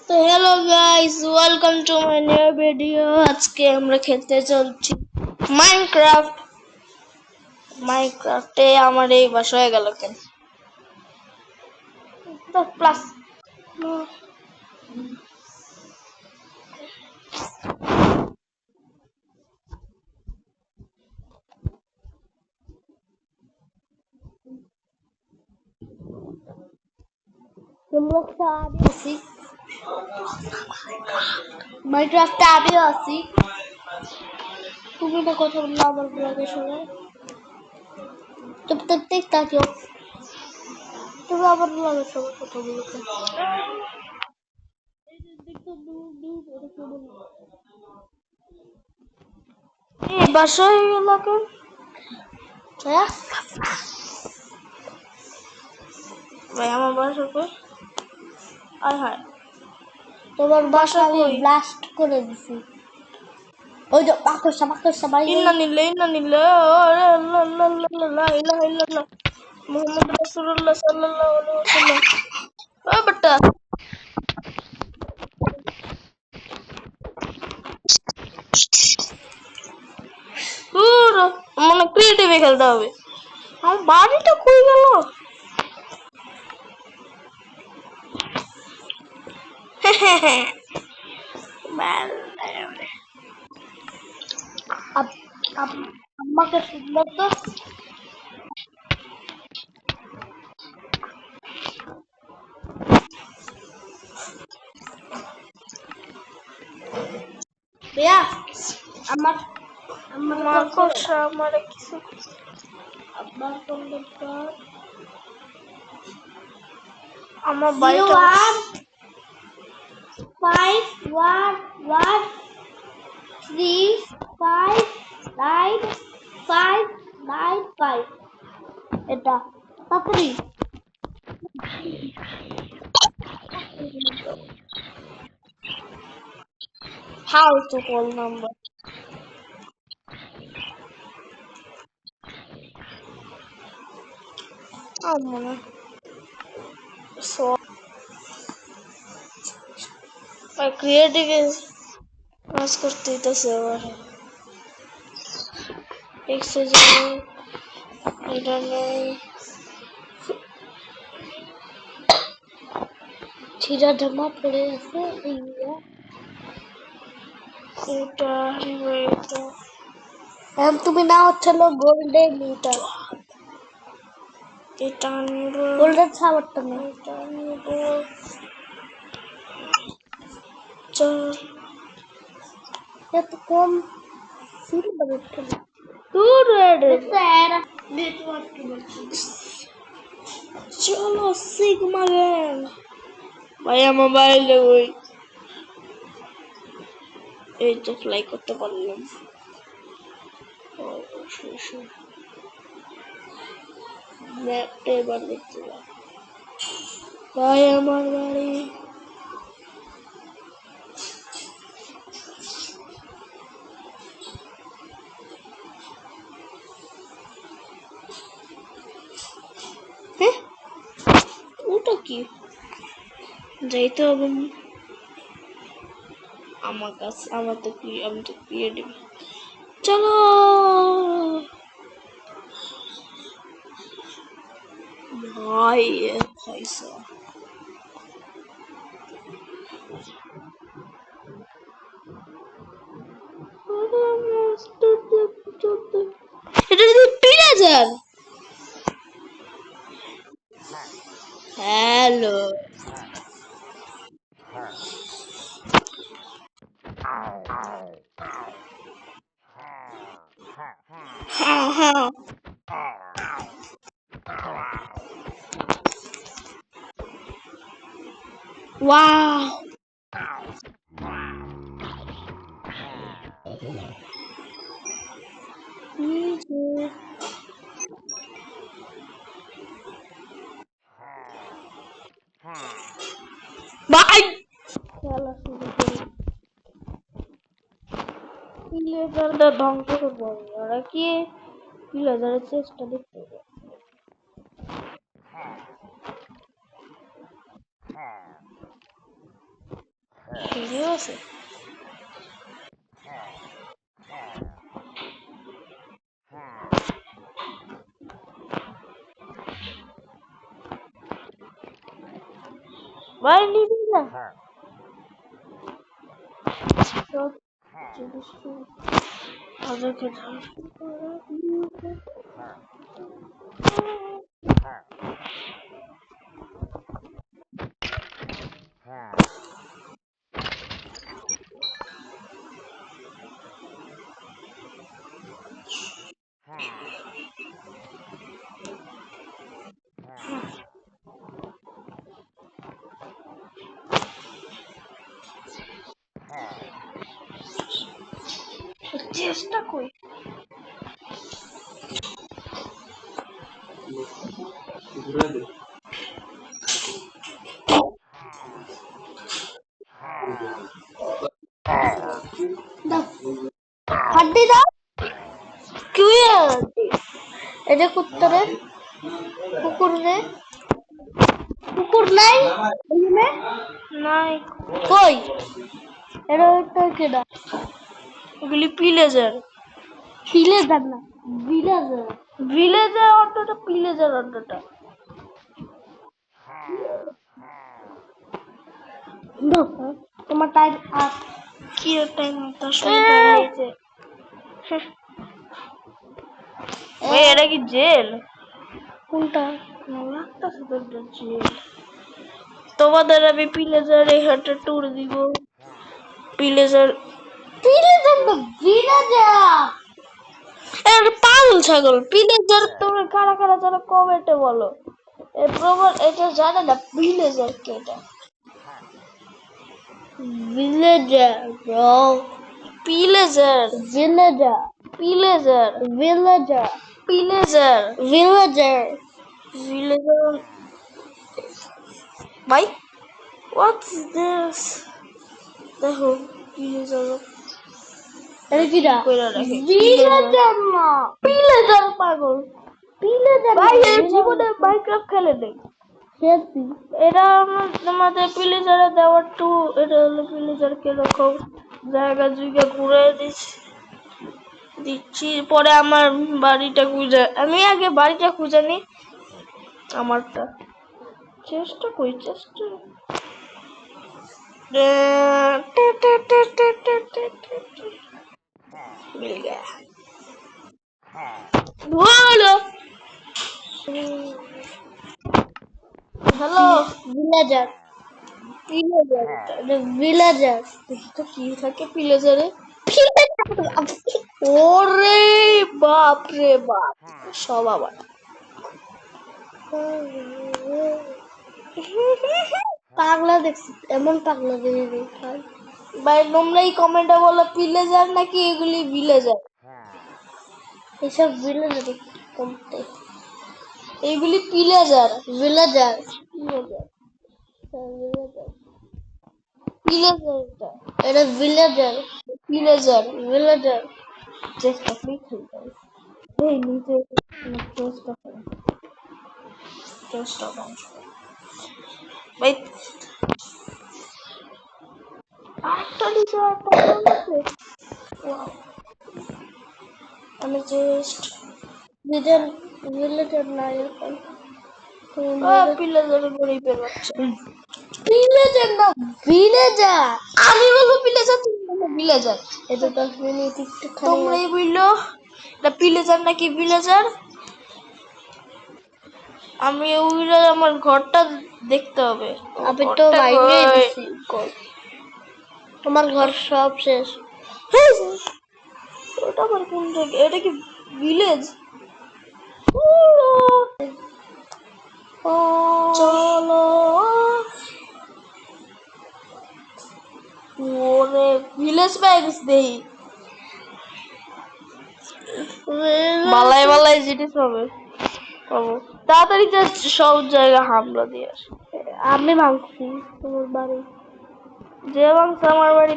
তো hello guys, welcome to my new video. আজকে আমরা খেলতে চলছি মাইনক্রাফট। মাইনক্রাফটে আমার এই বাস হয়ে গেল কেন? তো প্লাস মাইনক্রাফটে আমিও আছি। তুমি না কথা বললে আমার ব্লগের সময় তুমি তাকিও। তুমি আমার ব্লগের সময় কথা বলো। এই বাসা হয়ে গেল কেন? হ্যাঁ ভাই, আমার বাসা কই? আয় হায়, তোমার বাসা আমি ব্লাস্ট করে দিছি। ওই যে মাকড়সা ভাই, ইন্না নিলে ওরে আল্লাহ আল্লাহ আল্লাহ লা ইলাহা ইল্লাল্লাহ মুহাম্মদ রাসূলুল্লাহ সাল্লাল্লাহু আলাইহি ওয়াসাল্লাম। ও বেটা পুরো মানে ক্রিয়েটিভে খেলতে হবে। আমার বাড়িটা কই গেল? আমাকে সুন্দর তো ভাইয়া, আমার মাকড়সা আমার কিছু আমার আমার বাড়িটা 511359595 এটা তাড়াতাড়ি how to call number মনে সো ক্রিয়েটিভ কাজ করতে হইতেছে আবার এক্সেসিবল এটা নেই ছিড়া জামা পড়ে আছে এটা এখন তুমি না হচ্ছিল গোল্ডেন এটা নিব গোল্ডেন সাবারটা নেই এটা নিব এত কম সিলভার একটা দূর এটা নেটওয়ার্ক চলো সিগমা গেম ভাইয়া মোবাইল ওই এই তো ফ্লাই করতে পারলাম। ম্যাপটা এবার দেখতে ভাই আমার বাড়ি ওটা কি যাইতে হবে আমার কাছে আমার তো কি আমি তো ক্রিয়েটিভ চলো ভাই পয়সা এটা যদি 3000 হ্যালো হ্যাঁ হ্যাঁ wow ভাই খেলা শুরু করি প্লেজারটা ধ্বংস করবো ওরা কি প্লেজারের চেষ্টা দেখতে ভিডিও আছে ভাই নিবি না চেষ্টা করি হাড্ডি দাও কি এটা কুত্তরে কুকুর রে কুকুর নাই নাই কই এটা একটা কেডা ওগুলি পিলেজার ভিলেজার না ভিলেজার ভিলেজার অটোটা পিলেজার অটোটা তোমার টাইম আপ কি টাইম 10 মিনিট হয়েছে ওই এটা কি জেল কোনটা লাগতেছে তো জেল তোমাদের আমি পিলেজারে হাঁটা ট্যুর দিব পিলেজার পিলেজার না ভিলেজার এর পাগল ছাগল পিলেজার তোমরা কারা কারা যারা কমেন্টে বলো এই প্রবল এটা জানে না ভিলেজার কে এটা villager bro pillager villager pillager villager pillager villager villager ভাই হোয়াটস দিস দেখো পিলেজার এটা কি দা ভিলেজার না পিলেজার পাগল পিলেজার ভাই এর জীবনে মাইনক্রাফট খেলে নেই এটা আমাদের পিলেজারে দেওয়ার টু এটা হলো পিলেজার কিরকম জায়গা জুইগা ঘুরে দিচ্ছি পরে আমার বাড়িটা খুঁজে আমি আগে বাড়িটা খুঁজে নি আমারটা চেষ্টা করি চেষ্টা मिल गया बोलो हेलो विलेजर विलेजर विलेजर तो की থাকে ভিলেজারে ওরে বাপ রে বাপ সব আবার পাগলা দেখছি এমন পাগলা দেখি ভাই তোমরাই কমেন্টে বলো ভিলেজার নাকি এগুলি ভিলেজার এসব ভিলেজার কমতে এইগুলি ভিলেজার ভিলেজার ভিলেজার ভিলেজার এটা ভিলেজার ভিলেজার ভিলেজার চেষ্টা করি খেলতে এই নিচে চেষ্টা করি চেষ্টা করি ভাই আরেকটা নিচে আছে ওয়াও আমি জাস্ট ভিলেজার ভিলেজার না এরকম ভিলেজার করে বেরোচ্ছে ভিলেজার না ভিলেজার আমি বলবো ভিলেজার তুমি বলবো ভিলেজার এটা 10 মিনিট একটু তোমরাই বললো এটা ভিলেজার নাকি ভিলেজার আমি ওইটা আমার ঘরটা দেখতে হবে আমি তো বাইরে দিছি তোমার ঘর সব শেষ ওটা আমার কোন জায়গা এটা কি ভিলেজ চলো ওরে ভিলেজ ব্যাগস দেই বালাই বালাই জিনিস হবে তাড়াতাড়ি সব জায়গা হামলা দিয়ে আসে আমি ভাঙছি তোমার বাড়ি যে ভাঙছে আমার বাড়ি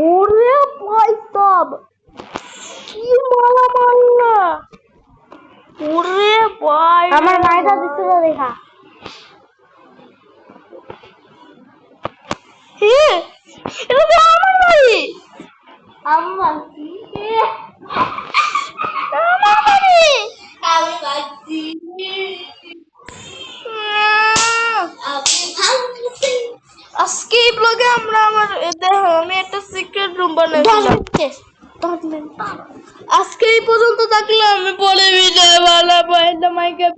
ওরে ভাই সব কি মালা মারলা ওরে ভাই আমার মাইটা দিছিল দেখা মারছি মামারে আমি মারছি আজকে এই ব্লগে আমরা আমার দেখো আমি একটা সিক্রেট রুম বানাইছিলাম আজকে এই পর্যন্ত থাকলে আমি পরে ভিডিও বানাবো এটা মাইকা